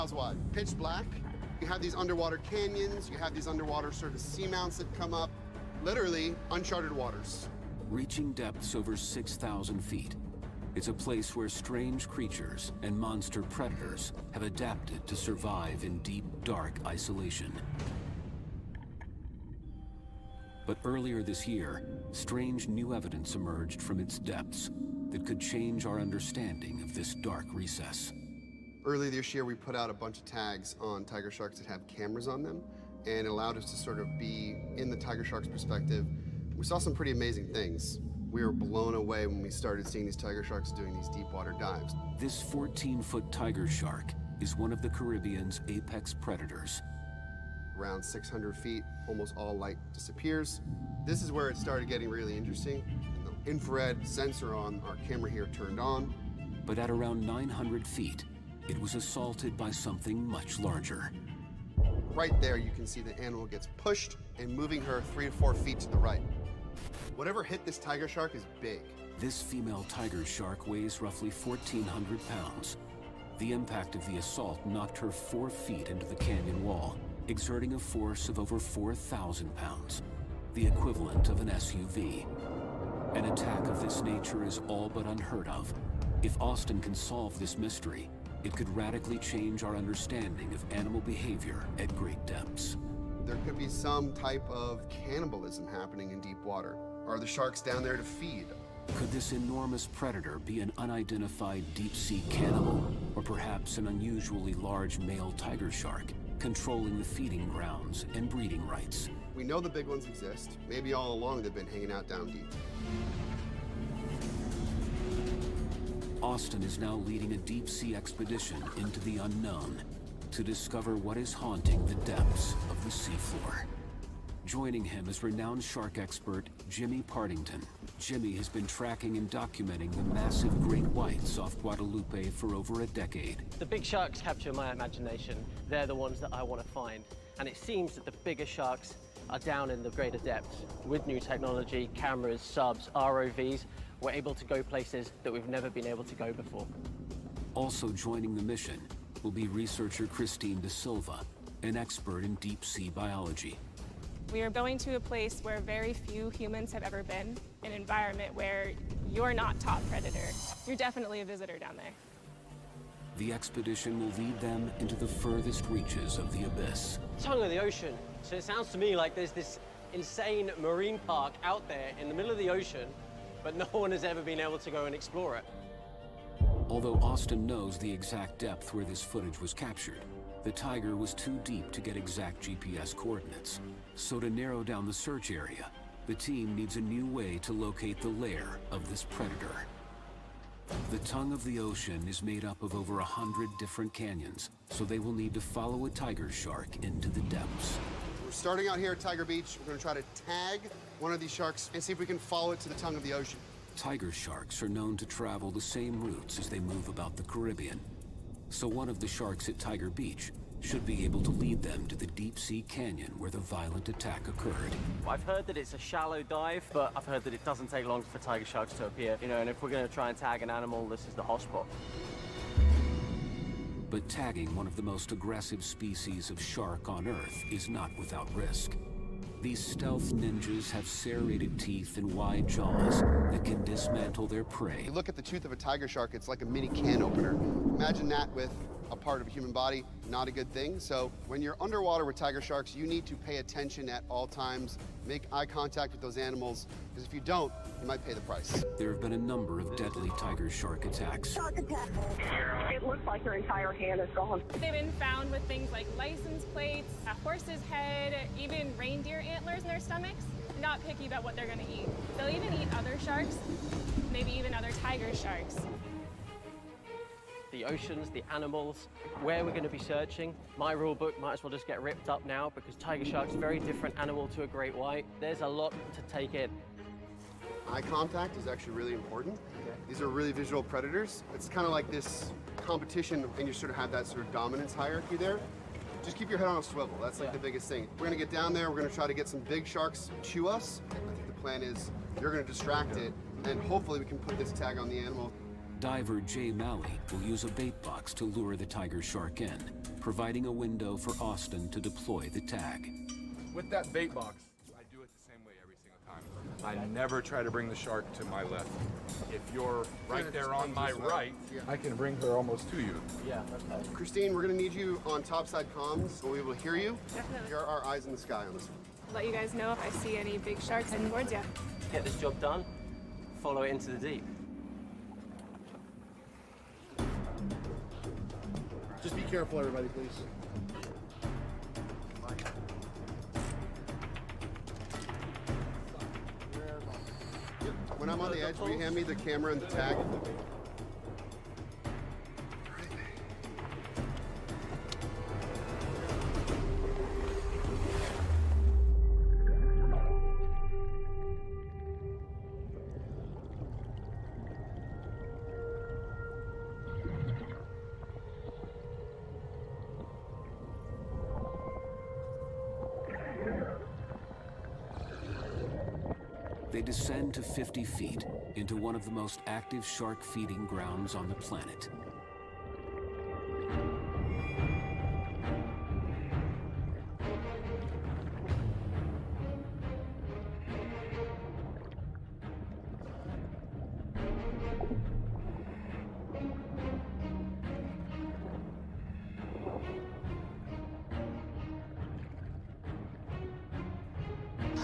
miles wide, pitch black. You have these underwater canyons, you have these underwater sort of seamounts that come up, literally uncharted waters. Reaching depths over 6,000 feet, it's a place where strange creatures and monster predators have adapted to survive in deep, dark isolation. But earlier this year, strange new evidence emerged from its depths that could change our understanding of this dark recess. Early this year, we put out a bunch of tags on tiger sharks that have cameras on them, and it allowed us to sort of be in the tiger shark's perspective. We saw some pretty amazing things. We were blown away when we started seeing these tiger sharks doing these deep water dives. This 14-foot tiger shark is one of the Caribbean's apex predators. Around 600 feet, almost all light disappears. This is where it started getting really interesting. The infrared sensor on our camera here turned on. But at around 900 feet, it was assaulted by something much larger. Right there, you can see the animal gets pushed and moving her 3 to 4 feet to the right. Whatever hit this tiger shark is big. This female tiger shark weighs roughly 1,400 pounds. The impact of the assault knocked her 4 feet into the canyon wall, exerting a force of over 4,000 pounds, the equivalent of an SUV. An attack of this nature is all but unheard of. If Austin can solve this mystery, it could radically change our understanding of animal behavior at great depths. There could be some type of cannibalism happening in deep water. Are the sharks down there to feed? Could this enormous predator be an unidentified deep-sea cannibal, or perhaps an unusually large male tiger shark, controlling the feeding grounds and breeding rights? We know the big ones exist. Maybe all along they've been hanging out down deep. Austin is now leading a deep-sea expedition into the unknown to discover what is haunting the depths of the seafloor. Joining him is renowned shark expert Jimmy Partington. Jimmy has been tracking and documenting the massive great whites off Guadalupe for over a decade. The big sharks capture my imagination. They're the ones that I want to find. And it seems that the bigger sharks are down in the greater depths. With new technology, cameras, subs, ROVs, we're able to go places that we've never been able to go before. Also joining the mission will be researcher Christine De Silva, an expert in deep-sea biology. We are going to a place where very few humans have ever been, an environment where you're not top predator. You're definitely a visitor down there. The expedition will lead them into the furthest reaches of the abyss. Tongue of the ocean. So it sounds to me like there's this insane marine park out there in the middle of the ocean, but no one has ever been able to go and explore it. Although Austin knows the exact depth where this footage was captured, the tiger was too deep to get exact GPS coordinates. So to narrow down the search area, the team needs a new way to locate the lair of this predator. The tongue of the ocean is made up of over 100 different canyons, so they will need to follow a tiger shark into the depths. We're starting out here at Tiger Beach. We're going to try to tag one of these sharks and see if we can follow it to the tongue of the ocean. Tiger sharks are known to travel the same routes as they move about the Caribbean. So one of the sharks at Tiger Beach should be able to lead them to the deep-sea canyon where the violent attack occurred. I've heard that it's a shallow dive, but I've heard that it doesn't take long for tiger sharks to appear. You know, and if we're going to try and tag an animal, this is the hotspot. But tagging one of the most aggressive species of shark on Earth is not without risk. These stealth ninjas have serrated teeth and wide jaws that can dismantle their prey. You look at the tooth of a tiger shark, it's like a mini can opener. Imagine that with a part of a human body, not a good thing. So when you're underwater with tiger sharks, you need to pay attention at all times, make eye contact with those animals, because if you don't, you might pay the price. There have been a number of deadly tiger shark attacks. Shark attack. It looks like your entire hand is gone. They've been found with things like license plates, a horse's head, even reindeer antlers in their stomachs. Not picky about what they're going to eat. They'll even eat other sharks, maybe even other tiger sharks. The oceans, the animals, where we're going to be searching. My rule book might as well just get ripped up now because tiger shark's a very different animal to a great white. There's a lot to take in. Eye contact is actually really important. These are really visual predators. It's kind of like this competition, and you sort of have that sort of dominance hierarchy there. Just keep your head on a swivel. That's like the biggest thing. We're gonna get down there. We're gonna try to get some big sharks to us. I think the plan is you're gonna distract it, and hopefully we can put this tag on the animal. Diver Jay Malley will use a bait box to lure the tiger shark in, providing a window for Austin to deploy the tag. With that bait box, I do it the same way every single time. I never try to bring the shark to my left. If you're right there on my right, I can bring her almost to you. Yeah, okay. Christine, we're gonna need you on topside comms, so we'll be able to hear you. Definitely. You're our eyes in the sky on this one. Let you guys know if I see any big sharks heading towards you. Get this job done, follow it into the deep. Just be careful, everybody, please. When I'm on the edge, will you hand me the camera and the tag? They descend to 50 feet into one of the most active shark feeding grounds on the planet.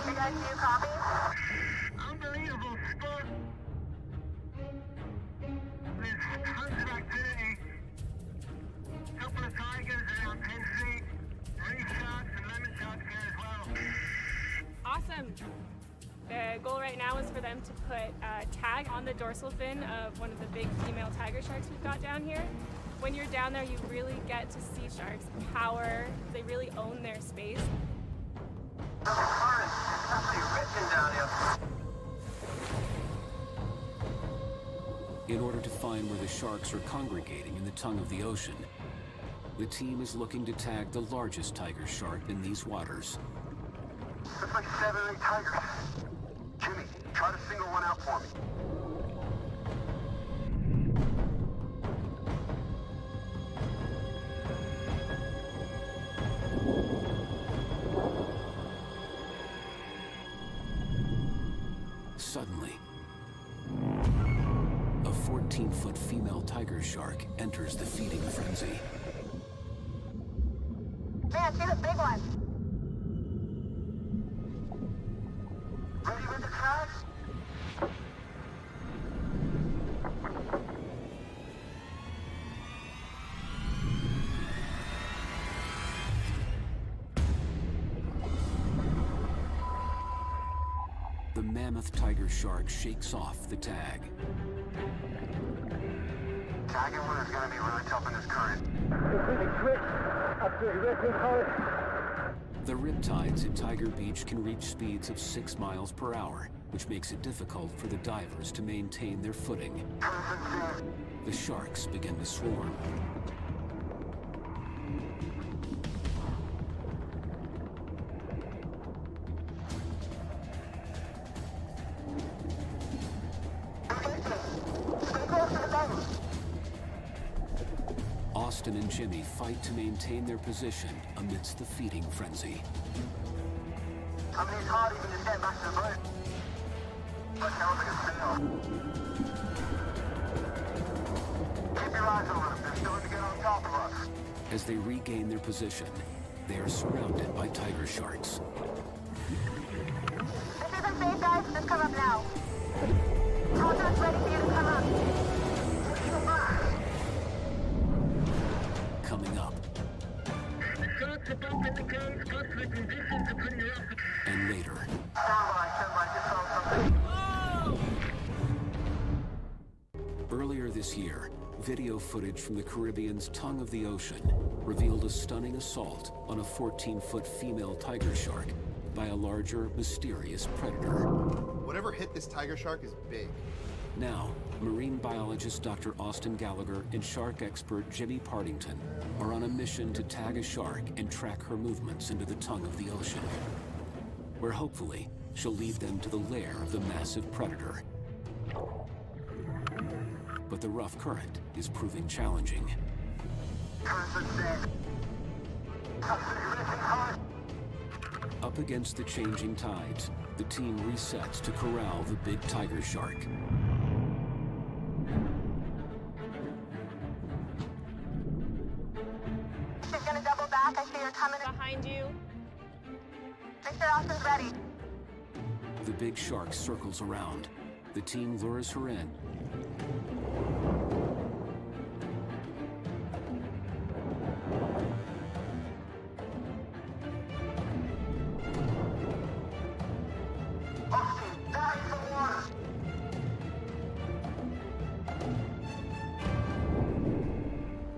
You guys do copy? Unbelievable sport. There's tons of activity. Couple of tigers around 10 feet. Reef sharks and lemon sharks here as well. Awesome. The goal right now is for them to put a tag on the dorsal fin of one of the big female tiger sharks we've got down here. When you're down there, you really get to see sharks' power. They really own their space. In order to find where the sharks are congregating in the tongue of the ocean, the team is looking to tag the largest tiger shark in these waters. Looks like 7 or 8 tigers. Jimmy, try to single one out for me. Suddenly, a 14-foot female tiger shark enters the feeding frenzy. Man, see the big one. Ready with the tag? The mammoth tiger shark shakes off the tag. Tagging one is going to be really tough in this current. The riptides at Tiger Beach can reach speeds of 6 miles per hour, which makes it difficult for the divers to maintain their footing. The sharks begin to swarm. Austin and Jimmy fight to maintain their position amidst the feeding frenzy. I mean, it's hard even to stand back to the boat. But that was like a fail. Keep your eyes on them. They're starting to get on top of us. As they regain their position, they are surrounded by tiger sharks. This isn't safe, guys. Just come up now. Contact's ready for you to come up. Coming up. And later. Earlier this year, video footage from the Caribbean's tongue of the ocean revealed a stunning assault on a 14-foot female tiger shark by a larger, mysterious predator. Whatever hit this tiger shark is big. Now, marine biologist Dr. Austin Gallagher and shark expert Jimmy Partington are on a mission to tag a shark and track her movements into the tongue of the ocean, where hopefully she'll lead them to the lair of the massive predator. But but the rough current is proving challenging. Up against the changing tides, the team resets to corral the big tiger shark. She's gonna double back. I see her coming. Behind you. Make sure Austin's ready. The big shark circles around. The team lures her in.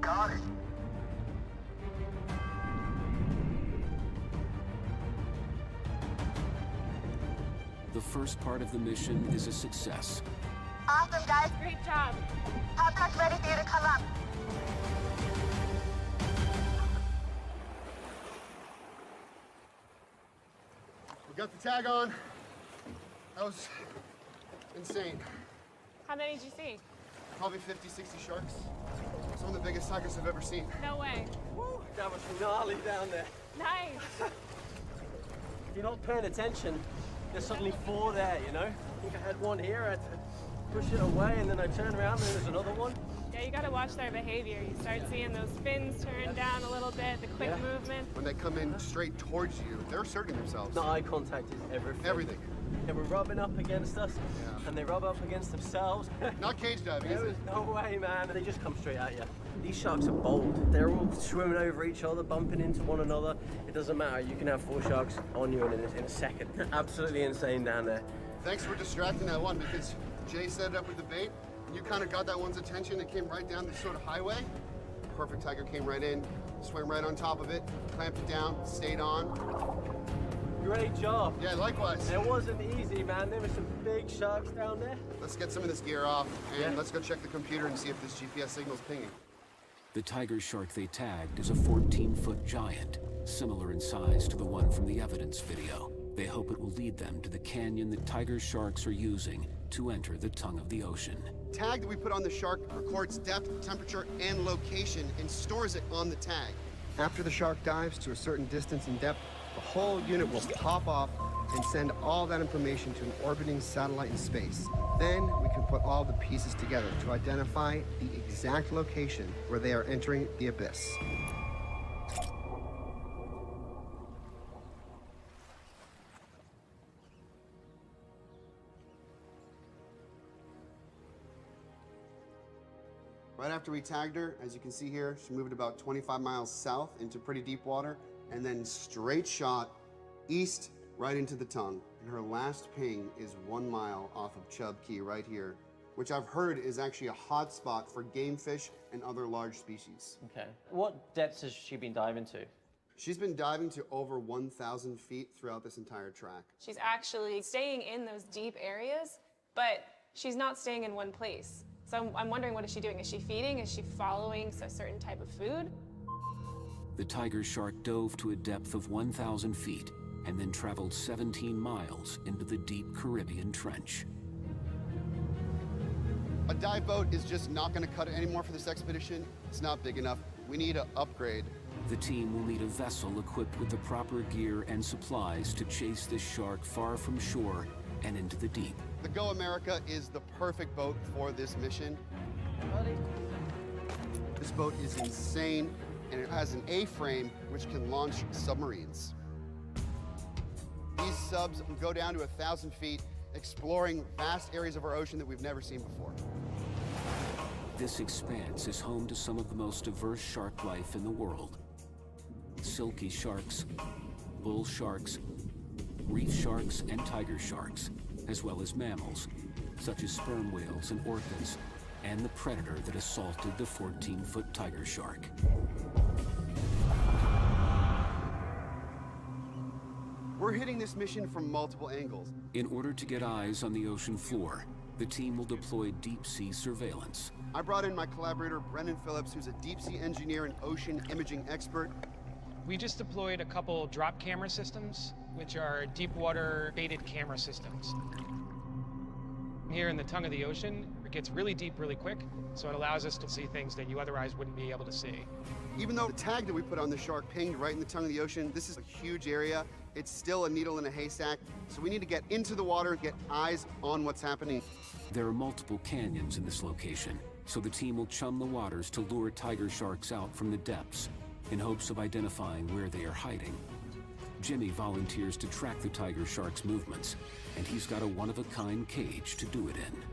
Got it. The first part of the mission is a success. Awesome, guys. Great job. Contact's ready for you to come up. We got the tag on. That was insane. How many did you see? Probably 50, 60 sharks. Some of the biggest tigers I've ever seen. No way. Woo, that was gnarly down there. Nice. If you're not paying attention, there's suddenly 4 there, you know? I think I had one here, I had to push it away, and then I turn around and there's another one. Yeah, you gotta watch their behavior. You start seeing those fins turn down a little bit, the quick movement. When they come in straight towards you, they're asserting themselves. The eye contact is everything. Everything. They were rubbing up against us, and they rub up against themselves. Not cage diving, is There it? was no way, man. They just come straight at you. These sharks are bold. They're all swimming over each other, bumping into one another. It doesn't matter. You can have 4 sharks on you in a second. Absolutely insane down there. Thanks for distracting that one because Jay set it up with the bait. And you kind of got that one's attention. It came right down this sort of highway. Perfect tiger came right in, swam right on top of it, clamped it down, stayed on. Great job. Yeah, likewise. It wasn't easy, man. There were some big sharks down there. Let's get some of this gear off and Yeah. let's go check the computer and see if this GPS signal's pinging. The tiger shark they tagged is a 14-foot giant, similar in size to the one from the evidence video. They hope it will lead them to the canyon that tiger sharks are using to enter the tongue of the ocean. Tag that we put on the shark records depth, temperature, and location and stores it on the tag. After the shark dives to a certain distance and depth, the whole unit will pop off and send all that information to an orbiting satellite in space. Then we can put all the pieces together to identify the exact location where they are entering the abyss. Right after we tagged her, as you can see here, she moved about 25 miles south into pretty deep water, and then straight shot east right into the tongue. And her last ping is 1 mile off of Chub Key right here, which I've heard is actually a hot spot for game fish and other large species. Okay. What depths has she been diving to? She's been diving to over 1,000 feet throughout this entire track. She's actually staying in those deep areas, but she's not staying in one place. So I'm wondering, what is she doing? Is she feeding? Is she following a certain type of food? The tiger shark dove to a depth of 1,000 feet and then traveled 17 miles into the deep Caribbean trench. A dive boat is just not going to cut it anymore for this expedition. It's not big enough. We need an upgrade. The team will need a vessel equipped with the proper gear and supplies to chase this shark far from shore and into the deep. The Go America is the perfect boat for this mission. This boat is insane, and it has an A-frame which can launch submarines. These subs go down to 1,000 feet, exploring vast areas of our ocean that we've never seen before. This expanse is home to some of the most diverse shark life in the world. Silky sharks, bull sharks, reef sharks, and tiger sharks, as well as mammals, such as sperm whales and orcas, and the predator that assaulted the 14-foot tiger shark. We're hitting this mission from multiple angles. In order to get eyes on the ocean floor, the team will deploy deep-sea surveillance. I brought in my collaborator, Brendan Phillips, who's a deep-sea engineer and ocean imaging expert. We just deployed a couple drop camera systems, which are deep water baited camera systems. Here in the tongue of the ocean, It gets really deep really quick, so it allows us to see things that you otherwise wouldn't be able to see. Even though the tag that we put on the shark pinged right in the tongue of the ocean, this is a huge area. It's still a needle in a haystack, so we need to get into the water, get eyes on what's happening. There are multiple canyons in this location, so the team will chum the waters to lure tiger sharks out from the depths in hopes of identifying where they are hiding. Jimmy volunteers to track the tiger shark's movements, and he's got a one-of-a-kind cage to do it in.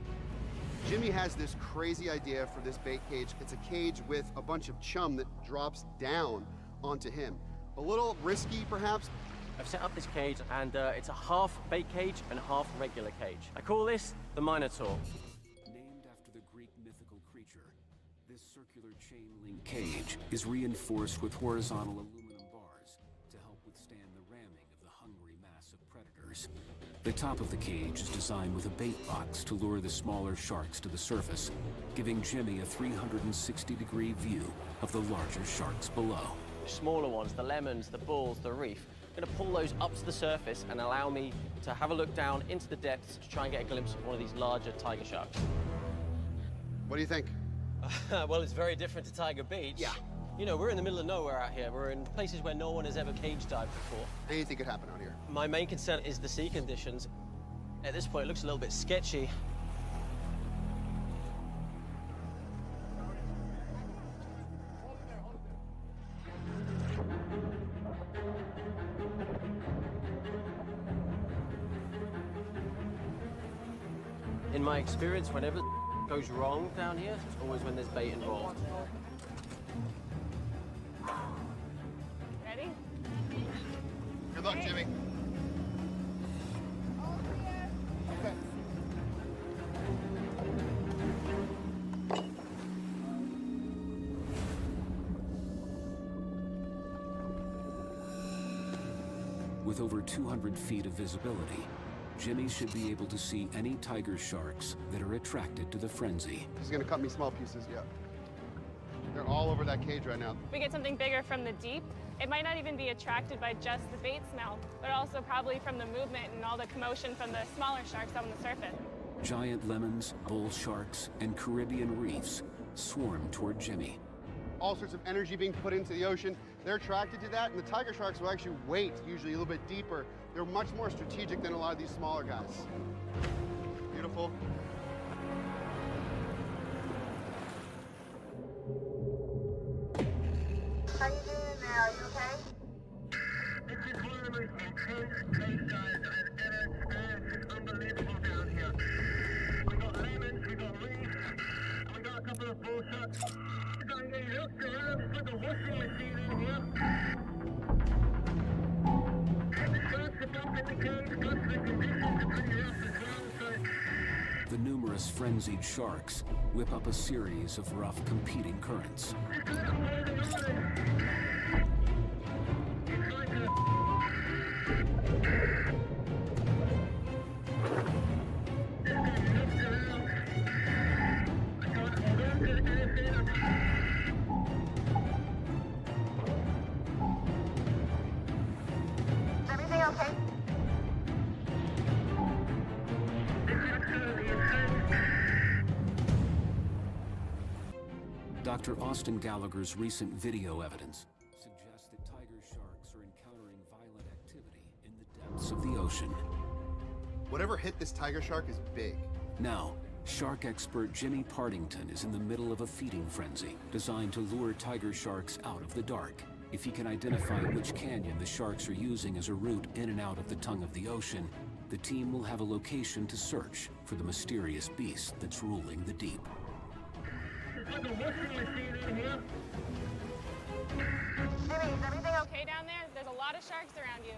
Jimmy has this crazy idea for this bait cage. It's a cage with a bunch of chum that drops down onto him. A little risky, perhaps. I've set up this cage, and it's a half bait cage and half regular cage. I call this the Minotaur. Named after the Greek mythical creature, this circular chain-link cage is reinforced with horizontal aluminum bars to help withstand the ramming of the hungry mass of predators. The top of the cage is designed with a bait box to lure the smaller sharks to the surface, giving Jimmy a 360-degree view of the larger sharks below. The smaller ones, the lemons, the bulls, the reef, I'm gonna pull those up to the surface and allow me to have a look down into the depths to try and get a glimpse of one of these larger tiger sharks. What do you think? Well, it's very different to Tiger Beach. Yeah. You know, we're in the middle of nowhere out here. We're in places where no one has ever cage dived before. Anything could happen out here. My main concern is the sea conditions. At this point, it looks a little bit sketchy. In my experience, whenever goes wrong down here, it's always when there's bait involved. Ready? Good luck, Jimmy. Okay. With over 200 feet of visibility, Jimmy should be able to see any tiger sharks that are attracted to the frenzy. He's gonna cut me small pieces, yeah. They're all over that cage right now. If we get something bigger from the deep, it might not even be attracted by just the bait smell, but also probably from the movement and all the commotion from the smaller sharks on the surface. Giant lemons, bull sharks, and Caribbean reefs swarm toward Jimmy. All sorts of energy being put into the ocean. They're attracted to that, and the tiger sharks will actually wait, usually a little bit deeper. They're much more strategic than a lot of these smaller guys. Beautiful. How you doing there? Are you okay? This is one of the most intense cage dives I've ever experienced. It's unbelievable down here. We got lemons, we got reefs, we got a couple of bull sharks. We got to get looked around, put the washing machine in here. The sharks are bumping the cage, plus the conditions are pretty rough as well, so The numerous frenzied sharks whip up a series of rough competing currents. it's got to hold the line. It's like a... Is everything okay? Dr. Austin Gallagher's recent video evidence suggests that tiger sharks are encountering violent activity in the depths of the ocean. Whatever hit this tiger shark is big. Now, shark expert Jimmy Partington is in the middle of a feeding frenzy designed to lure tiger sharks out of the dark. If he can identify which canyon the sharks are using as a route in and out of the tongue of the ocean, the team will have a location to search for the mysterious beast that's ruling the deep. Put the washing machine in here. Jimmy, is everything okay? Okay down there? There's a lot of sharks around you.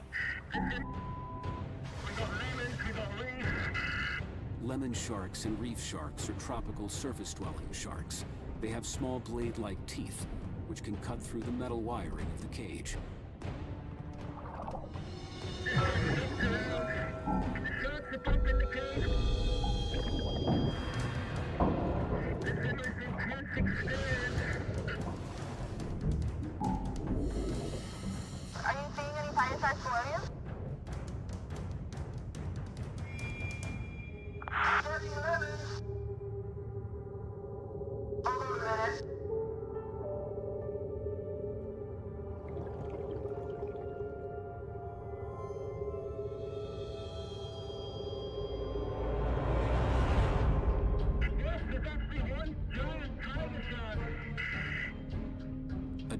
We got lemons, we got reefs. Lemon sharks and reef sharks are tropical surface-dwelling sharks. They have small blade-like teeth, which can cut through the metal wiring of the cage. The sharks are bumping the cage. This is the most intense experience. Are you seeing any tiger sharks below you?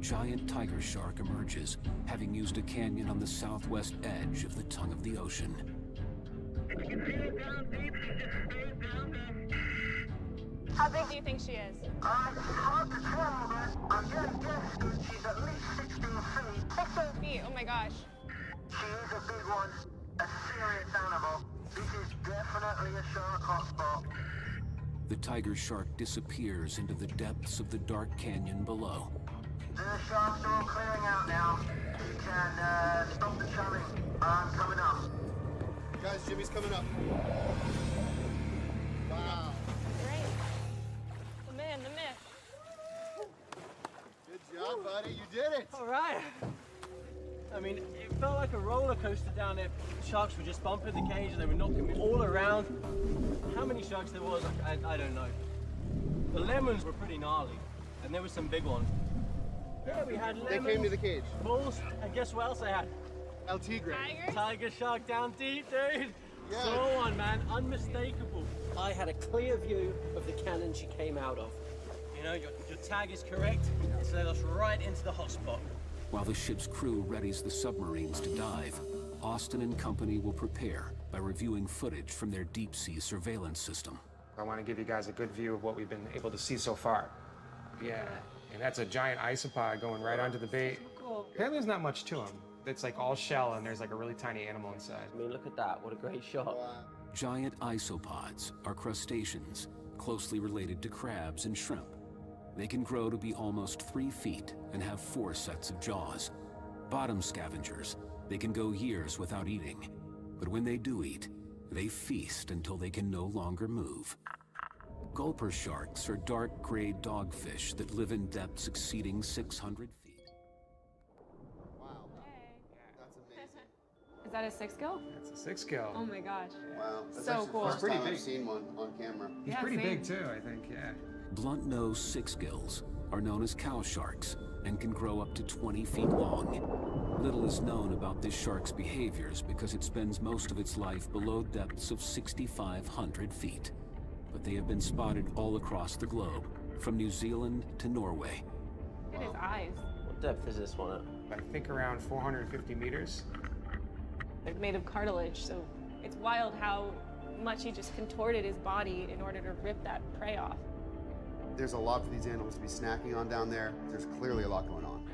giant tiger shark emerges, having used a canyon on the southwest edge of the tongue of the ocean. If you see it down deep, she just stays down there. How big do you think she is? It's hard to tell, but I'm gonna guess that she's at least 16 feet. 16 feet, oh my gosh. She is a big one, a serious animal. This is definitely a shark hotspot. The tiger shark disappears into the depths of the dark canyon below. The sharks are all clearing out now. You can stop the churning. I'm coming up. Guys, Jimmy's coming up. Wow. Great. The man, the myth. Good job, buddy. You did it. All right. I mean, it felt like a roller coaster down there. The sharks were just bumping the cage and they were knocking me all around. How many sharks there was, I don't know. The lemons were pretty gnarly, and there were some big ones. Yeah, we had lemons. They came to the cage. Bulls, and guess what else I had? El Tigre. Tigers? Tiger shark down deep, dude. Yeah. So on, man, unmistakable. I had a clear view of the cannon she came out of. You know, your tag is correct. It's led us right into the hotspot. While the ship's crew readies the submarines to dive, Austin and company will prepare by reviewing footage from their deep-sea surveillance system. I want to give you guys a good view of what we've been able to see so far. Yeah, and that's a giant isopod going right onto the bait. Apparently there's not much to him. It's like all shell and there's like a really tiny animal inside. I mean, look at that. What a great shot. Giant isopods are crustaceans closely related to crabs and shrimp. They can grow to be almost 3 feet and have 4 sets of jaws. Bottom scavengers, they can go years without eating. But when they do eat, they feast until they can no longer move. Gulper sharks are dark gray dogfish that live in depths exceeding 600 feet. Wow. That's amazing. Is that a 6-gill? That's a 6-gill. Oh my gosh. Wow. That's So actually cool. the first Pretty time big. I've seen one on camera. He's Yeah, pretty same. big too, I think, yeah. Blunt-nosed six-gills are known as cow sharks and can grow up to 20 feet long. Little is known about this shark's behaviors because it spends most of its life below depths of 6,500 feet. But they have been spotted all across the globe, from New Zealand to Norway. Look at his eyes. What depth is this one at? I think around 450 meters. They're made of cartilage, so it's wild how much he just contorted his body in order to rip that prey off. There's a lot for these animals to be snacking on down there. There's clearly a lot going on.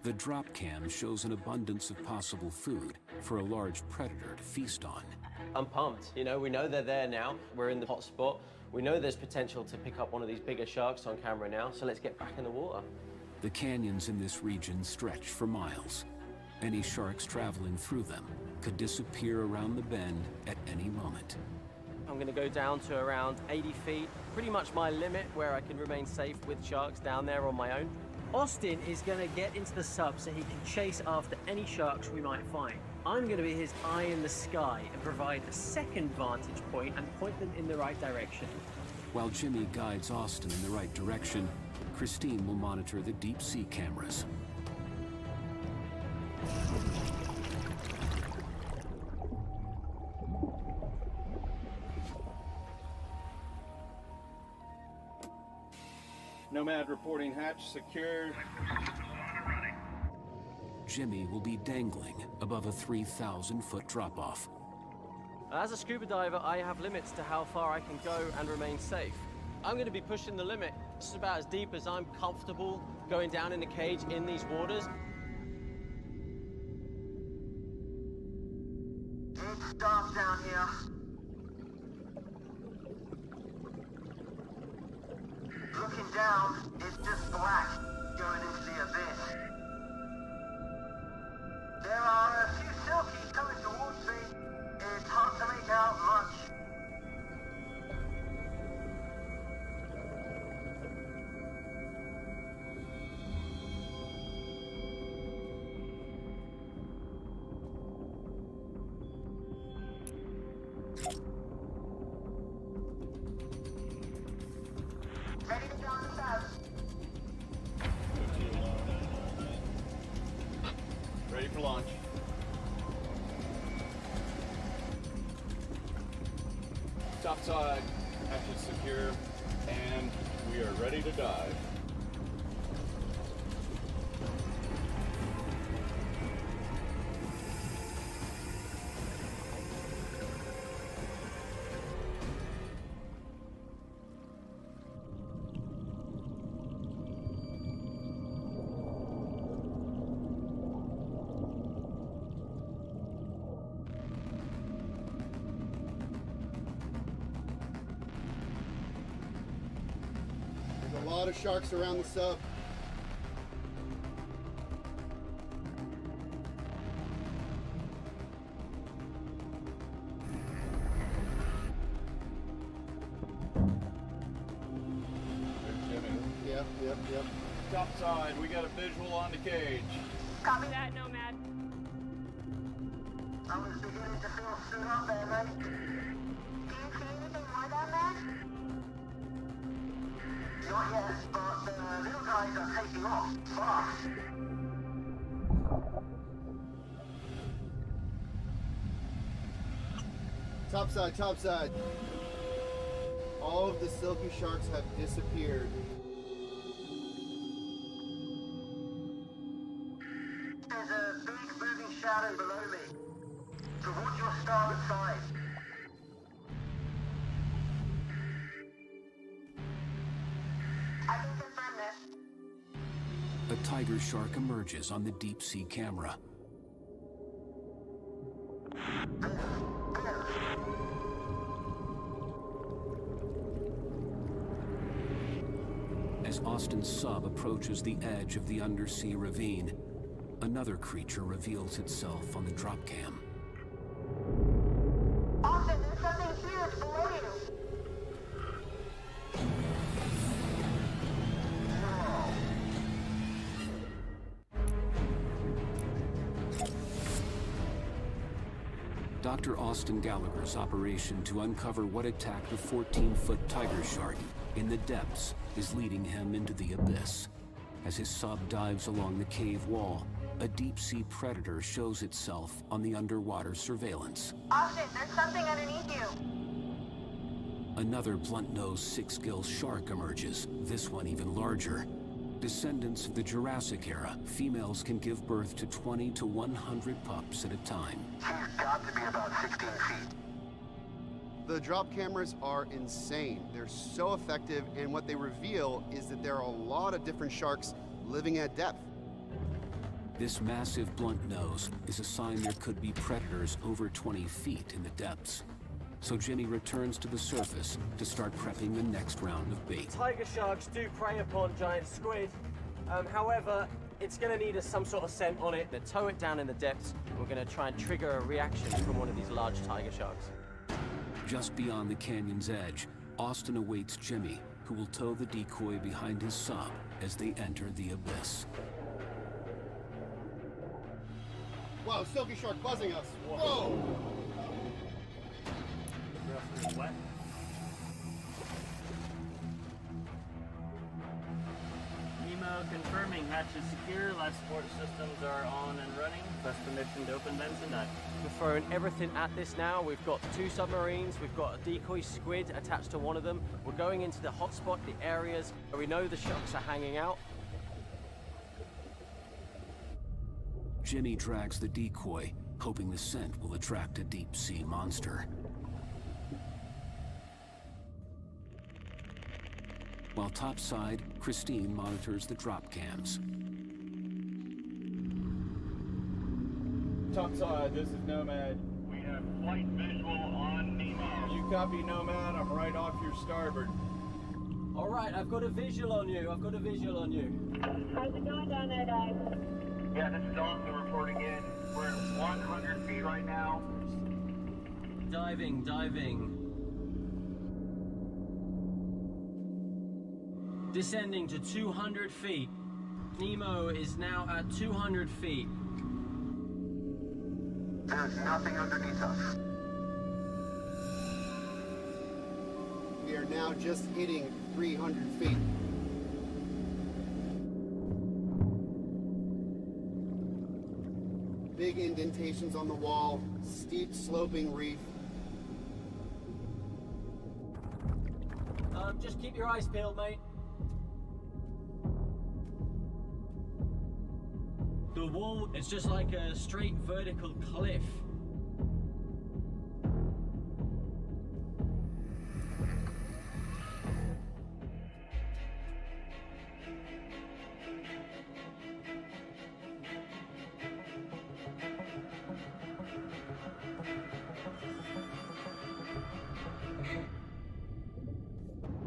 The drop cam shows an abundance of possible food for a large predator to feast on. I'm pumped. You know, we know they're there now. We're in the hot spot. We know there's potential to pick up one of these bigger sharks on camera now, so let's get back in the water. The canyons in this region stretch for miles. Any sharks traveling through them could disappear around the bend at any moment. I'm gonna go down to around 80 feet, pretty much my limit where I can remain safe with sharks down there on my own. Austin is gonna get into the sub so he can chase after any sharks we might find. I'm gonna be his eye in the sky and provide a second vantage point and point them in the right direction. While Jimmy guides Austin in the right direction, Christine will monitor the deep sea cameras. Nomad reporting hatch secured. Jimmy will be dangling above a 3,000-foot drop-off. As a scuba diver, I have limits to how far I can go and remain safe. I'm gonna be pushing the limit. This is about as deep as I'm comfortable going down in a cage in these waters. It's dark down here. Looking down, it's just black going into the abyss. There are a few silkies coming towards me. It's hard to make out much. Ready to go on the sub. Ready for launch. Topside, hatches secure, and we are ready to dive. lot of sharks around the sub. Yep. Top side, we got a visual on the cage. Copy that, Nomad. I was beginning to feel stood up there, mate. Do you see anything more down there? Not yet, but the little guys are taking off fast. Top side. All of the silky sharks have disappeared. There's a big moving shadow below me. Towards your starboard side. I can confirm this. A tiger shark emerges on the deep sea camera. As Austin's sub approaches the edge of the undersea ravine, another creature reveals itself on the drop cam. Austin, there's something huge below you. Dr. Austin Gallagher's operation to uncover what attacked a 14-foot tiger shark in the depths is leading him into the abyss. As his sub dives along the cave wall, a deep-sea predator shows itself on the underwater surveillance. Austin, there's something underneath you. Another blunt-nosed six-gill shark emerges, this one even larger. Descendants of the Jurassic era, females can give birth to 20 to 100 pups at a time. She's got to be about 16 feet. The drop cameras are insane. They're so effective, and what they reveal is that there are a lot of different sharks living at depth. This massive blunt nose is a sign there could be predators over 20 feet in the depths. So Jimmy returns to the surface to start prepping the next round of bait. Tiger sharks do prey upon giant squid. However, it's going to need some sort of scent on it. They tow it down in the depths. We're going to try and trigger a reaction from one of these large tiger sharks. Just beyond the canyon's edge, Austin awaits Jimmy, who will tow the decoy behind his sub as they enter the abyss. Wow, silky shark buzzing us. Whoa! Nemo confirming hatch is secure, life support systems are on and running. Press permission to open vents and dive. We're throwing everything at this now. We've got 2 submarines, we've got a decoy squid attached to one of them. We're going into the hotspot, the areas where we know the sharks are hanging out. Jimmy drags the decoy, hoping the scent will attract a deep-sea monster. While topside, Christine monitors the drop cams. Topside, this is Nomad. We have flight visual on Nemo. You copy, Nomad? I'm right off your starboard. All right, I've got a visual on you. How's How's it going down there, guys? Yeah, this is Austin reporting in. We're at 100 feet right now. Diving. Descending to 200 feet. Nemo is now at 200 feet. There's nothing underneath us. We are now just hitting 300 feet. Big indentations on the wall, steep sloping reef. Just keep your eyes peeled, mate. The wall is just like a straight vertical cliff.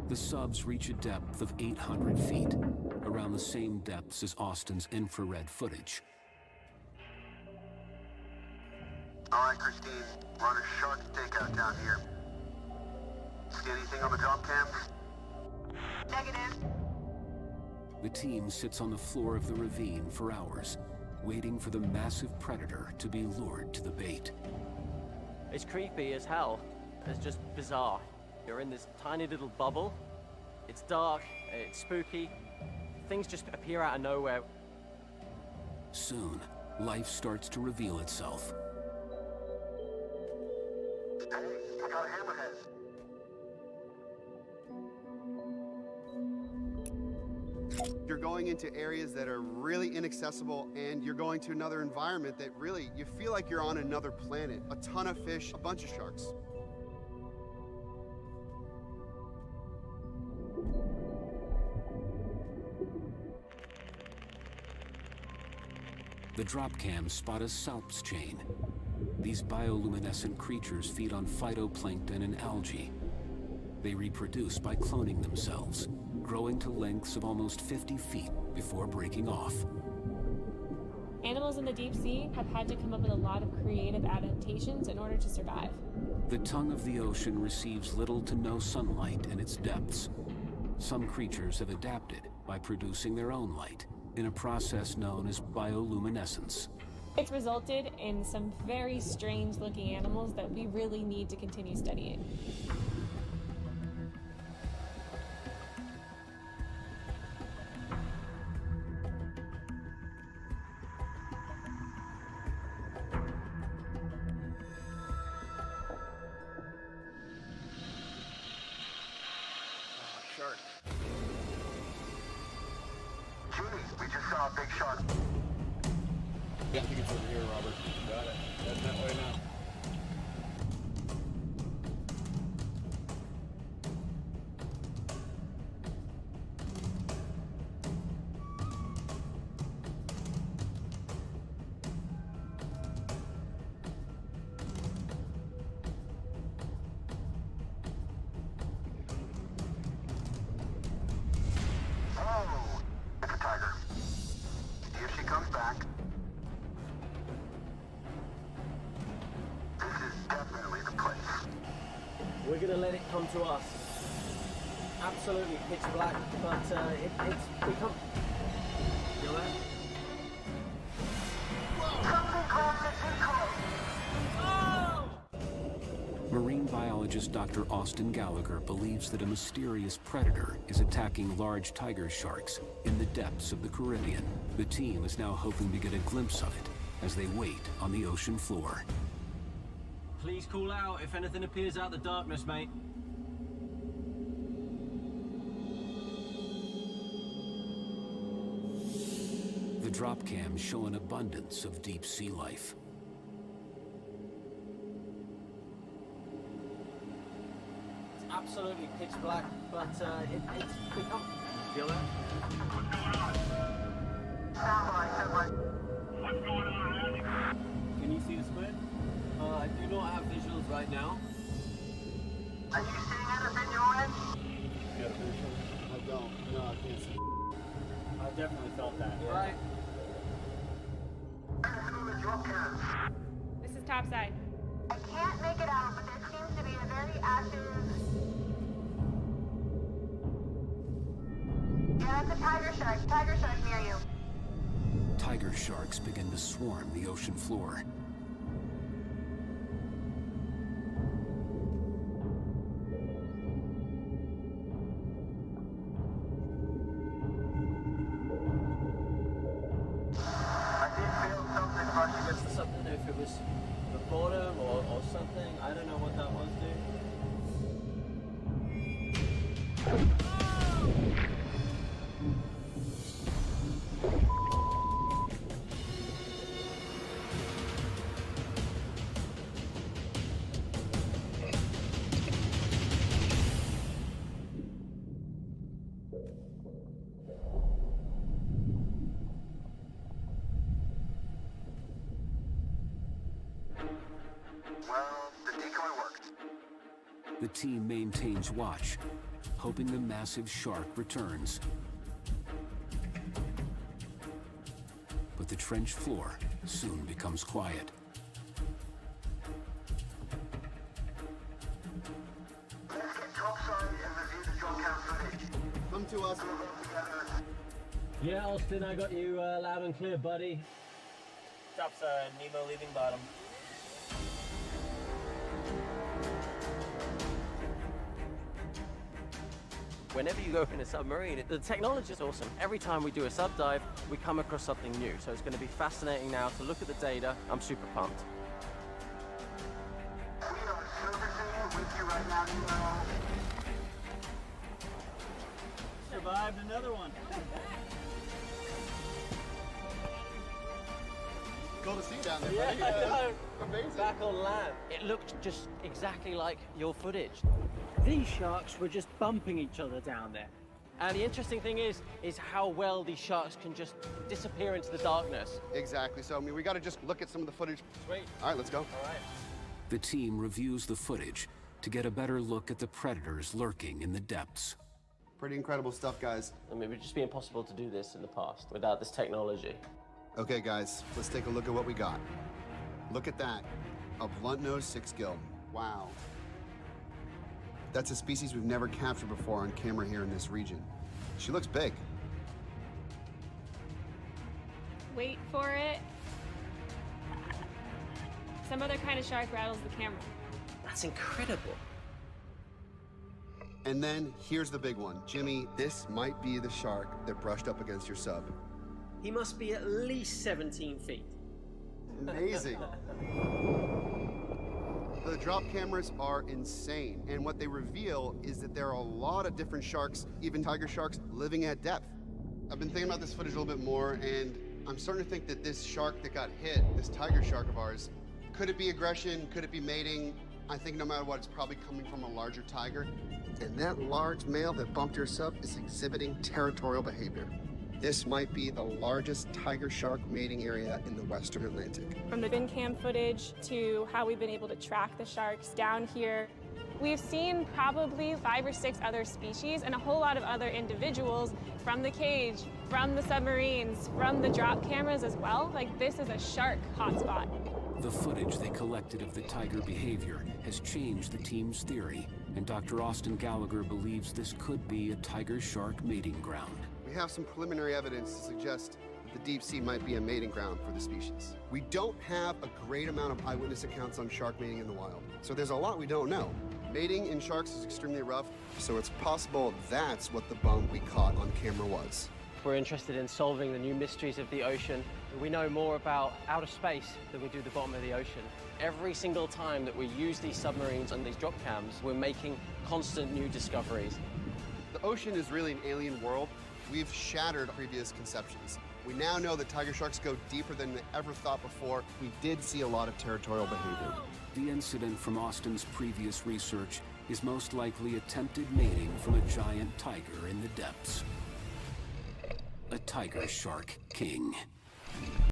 The subs reach a depth of 800 feet, around the same depths as Austin's infrared footage. All right, Christine, we're on a shark stakeout down here. See anything on the drop cam? Negative. The team sits on the floor of the ravine for hours, waiting for the massive predator to be lured to the bait. It's creepy as hell. It's just bizarre. You're in this tiny little bubble. It's dark, it's spooky. Things just appear out of nowhere. Soon, life starts to reveal itself. Hey, I got a hammerhead. You're going into areas that are really inaccessible, and you're going to another environment that really, you feel like you're on another planet. A ton of fish, a bunch of sharks. The drop cams spot a salps chain. These bioluminescent creatures feed on phytoplankton and algae. They reproduce by cloning themselves, growing to lengths of almost 50 feet before breaking off. Animals in the deep sea have had to come up with a lot of creative adaptations in order to survive. The tongue of the ocean receives little to no sunlight in its depths. Some creatures have adapted by producing their own light in a process known as bioluminescence. It's resulted in some very strange looking animals that we really need to continue studying. Shark. Junie, we just saw a big shark. Yeah, I think it's over here, Robert. Got it. Heading that way now. Whoa! It's a tiger. Here she comes back. This is definitely the place. We're gonna let it come to us. Absolutely pitch black, but it's become... Feel that? Something called the decoy. Marine biologist Dr. Austin Gallagher believes that a mysterious predator is attacking large tiger sharks in the depths of the Caribbean. The team is now hoping to get a glimpse of it as they wait on the ocean floor. Please call out if anything appears out of the darkness, mate. The drop cams show an abundance of deep sea life. It's absolutely pitch black, but it's become... Feel that? What's going on, Randy? Can you see the squid? I do not have visuals right now. Are you seeing anything your end? You got a visual? I don't. No, I can't see. I definitely felt that. Yeah. Right. This is topside. I can't make it out, but there seems to be a very active... Yeah, that's a tiger shark. Tiger shark near you. Tiger sharks begin to swarm the ocean floor. Something, if it was the bottom or something, I don't know what that was, dude. Well, the decoy worked. The team maintains watch, hoping the massive shark returns. But the trench floor soon becomes quiet. Let's get topside and review the drop cam footage. Come to us. Yeah, Austin, I got you loud and clear, buddy. Topside, Nemo leaving bottom. Whenever you go in a submarine, the technology is awesome. Every time we do a sub dive, we come across something new. So it's going to be fascinating now to look at the data. I'm super pumped. We are servicing with you right now, Nemo. Survived another one. Cool to see you down there, Yeah, buddy. I know. Amazing. Back on land. It looked just exactly like your footage. These sharks were just bumping each other down there. And the interesting thing is how well these sharks can just disappear into the darkness. Exactly. So, I mean, we got to just look at some of the footage. Sweet. All right, let's go. All right. The team reviews the footage to get a better look at the predators lurking in the depths. Pretty incredible stuff, guys. I mean, it would just be impossible to do this in the past without this technology. Okay, guys, let's take a look at what we got. Look at that. A blunt-nosed six-gill. Wow. That's a species we've never captured before on camera here in this region. She looks big. Wait for it. Some other kind of shark rattles the camera. That's incredible. And then here's the big one. Jimmy, this might be the shark that brushed up against your sub. He must be at least 17 feet. Amazing. The drop cameras are insane, and what they reveal is that there are a lot of different sharks, even tiger sharks, living at depth. I've been thinking about this footage a little bit more, and I'm starting to think that this shark that got hit, this tiger shark of ours, could it be aggression? Could it be mating? I think no matter what, it's probably coming from a larger tiger. And that large male that bumped your sub is exhibiting territorial behavior. This might be the largest tiger shark mating area in the Western Atlantic. From the bin cam footage to how we've been able to track the sharks down here, we've seen probably 5 or 6 other species and a whole lot of other individuals from the cage, from the submarines, from the drop cameras as well. Like, this is a shark hotspot. The footage they collected of the tiger behavior has changed the team's theory, and Dr. Austin Gallagher believes this could be a tiger-shark mating ground. We have some preliminary evidence to suggest that the deep sea might be a mating ground for the species. We don't have a great amount of eyewitness accounts on shark mating in the wild, so there's a lot we don't know. Mating in sharks is extremely rough, so it's possible that's what the bump we caught on camera was. We're interested in solving the new mysteries of the ocean. We know more about outer space than we do the bottom of the ocean. Every single time that we use these submarines and these drop cams, we're making constant new discoveries. The ocean is really an alien world. We've shattered previous conceptions. We now know that tiger sharks go deeper than they ever thought before. We did see a lot of territorial behavior. The incident from Austin's previous research is most likely attempted mating from a giant tiger in the depths. A tiger shark king.